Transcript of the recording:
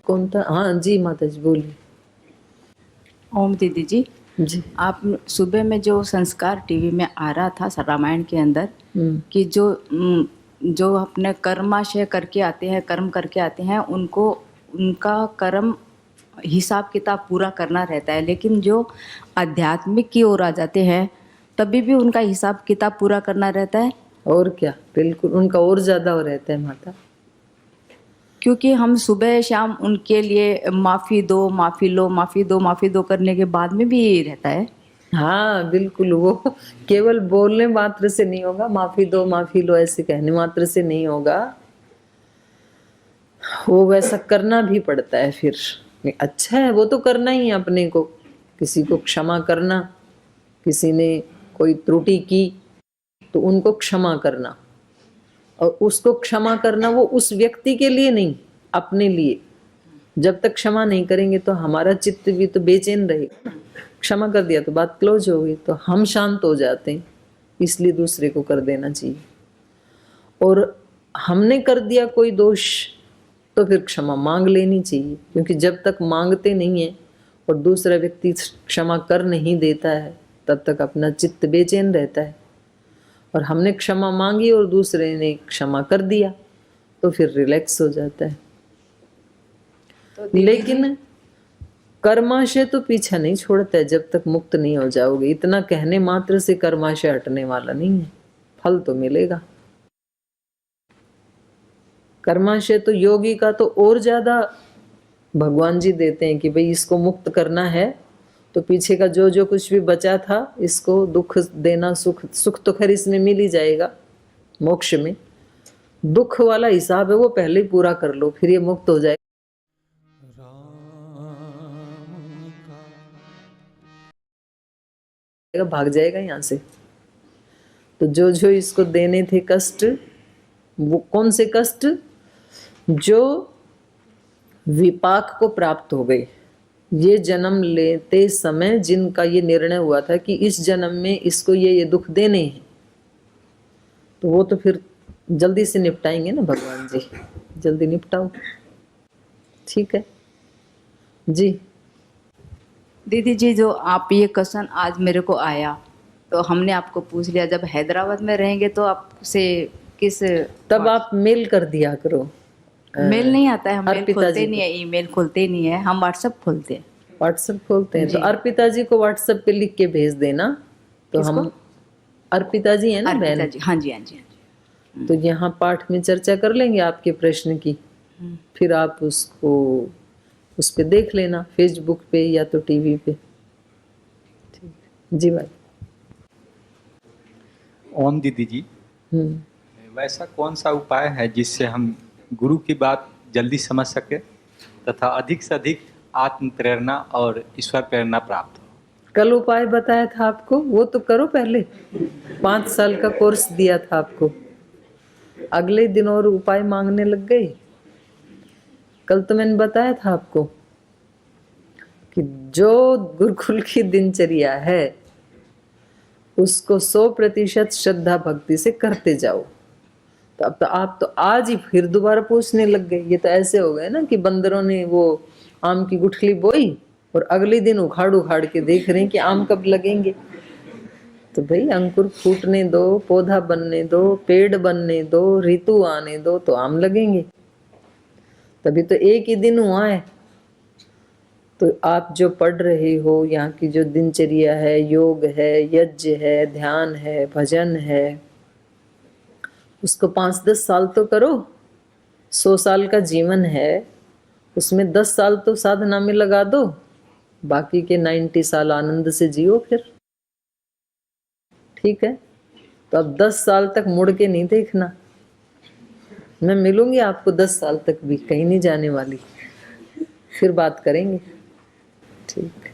कौन था? हाँ जी माता जी बोलिए। ओम दीदी जी, जी। आप सुबह में जो संस्कार टीवी में आ रहा था रामायण के अंदर कि जो अपने कर्माशय करके आते हैं, कर्म करके आते हैं, उनको उनका कर्म हिसाब किताब पूरा करना रहता है, लेकिन जो आध्यात्मिक की ओर आ जाते हैं तभी भी उनका हिसाब किताब पूरा करना रहता है। और क्या, बिल्कुल उनका और ज्यादा हो रहता है माता। क्योंकि हम सुबह शाम उनके लिए माफ़ी दो, माफ़ी लो, माफ़ी दो, माफ़ी दो करने के बाद में भी यही रहता है। हाँ बिल्कुल, वो केवल बोलने मात्र से नहीं होगा, माफी दो माफी लो ऐसे कहने मात्र से नहीं होगा, वो वैसा करना भी पड़ता है। फिर अच्छा है, वो तो करना ही है अपने को, किसी को क्षमा करना, किसी ने कोई त्रुटि की तो उनको क्षमा करना, और उसको क्षमा करना वो उस व्यक्ति के लिए नहीं, अपने लिए। जब तक क्षमा नहीं करेंगे तो हमारा चित्त भी तो बेचैन रहेगा। क्षमा कर दिया तो बात क्लोज हो गई, तो हम शांत हो जाते हैं। इसलिए दूसरे को कर देना चाहिए। और हमने कर दिया कोई दोष तो फिर क्षमा मांग लेनी चाहिए, क्योंकि जब तक मांगते नहीं है और दूसरा व्यक्ति क्षमा कर नहीं देता है तब तक अपना चित्त बेचैन रहता है। और हमने क्षमा मांगी और दूसरे ने क्षमा कर दिया तो फिर रिलैक्स हो जाता है। तो लेकिन कर्माशय तो पीछा नहीं छोड़ता है जब तक मुक्त नहीं हो जाओगे। इतना कहने मात्र से कर्माशय हटने वाला नहीं है, फल तो मिलेगा। कर्माशय तो योगी का तो और ज्यादा भगवान जी देते हैं कि भाई इसको मुक्त करना है तो पीछे का जो जो कुछ भी बचा था इसको दुख देना, सुख तो खैर इसमें मिल ही जाएगा मोक्ष में। दुख वाला हिसाब है वो पहले ही पूरा कर लो, फिर ये मुक्त हो जाएगा, भाग जाएगा यहाँ से। तो जो जो इसको देने थे कष्ट, वो कौन से कष्ट? जो विपाक को प्राप्त हो गए, ये जन्म लेते समय जिनका ये निर्णय हुआ था कि इस जन्म में इसको ये दुख देने हैं, तो वो तो फिर जल्दी से निपटाएंगे ना भगवान जी। जल्दी निपटाओ, ठीक है जी। दीदी जी, जो आप ये क्वेश्चन आज मेरे को आया तो हमने आपको पूछ लिया, जब हैदराबाद में रहेंगे तो आपसे किस तब आप मेल कर दिया करो। मेल नहीं आता है, हम मेल अर्पिता खोलते जी नहीं को, है, ईमेल खोलते नहीं है, हम व्हाट्सएप खोलते हैं। व्हाट्सएप खोलते हैं तो जी। अर्पिता जी को व्हाट्सएप पे लिख के भेज देना। तो किसको? हम, अर्पिता जी है ना अर्पिता बहन, जी, हाँ जी, हाँ जी, हाँ जी। तो यहाँ पाठ में चर्चा कर लेंगे आपके प्रश्न की। फिर आप उसको उस पे देख लेना, फेसबुक पे या तो टीवी पे। ठीक जी भाई। ओम दीदी जी, वैसा कौन सा उपाय है जिससे हम गुरु की बात जल्दी समझ सके तथा अधिक से अधिक आत्म प्रेरणा और ईश्वर प्रेरणा प्राप्त हो? कल उपाय बताया था आपको, वो तो करो पहले। 5 साल का कोर्स दिया था आपको, अगले दिन और उपाय मांगने लग गए। कल तो मैंने बताया था आपको कि जो गुरुकुल की दिनचर्या है उसको 100% श्रद्धा भक्ति से करते जाओ। तो अब तो आप तो आज ही फिर दोबारा पूछने लग गए। ये तो ऐसे हो गए ना कि बंदरों ने वो आम की गुठली बोई और अगले दिन उखाड़ उखाड़ के देख रहे हैं कि आम कब लगेंगे। तो भाई अंकुर फूटने दो, पौधा बनने दो, पेड़ बनने दो, ऋतु आने दो तो आम लगेंगे। तभी तो एक ही दिन हुआ है। तो आप जो पढ़ रहे हो, यहाँ की जो दिनचर्या है, योग है, यज्ञ है, ध्यान है, भजन है, उसको 5-10 साल तो करो। 100 साल का जीवन है, उसमें 10 साल तो साधना में लगा दो, बाकी के 90 साल आनंद से जियो फिर। ठीक है, तो अब 10 साल तक मुड़ के नहीं देखना। मैं मिलूंगी आपको 10 साल तक भी, कहीं नहीं जाने वाली। फिर बात करेंगे, ठीक।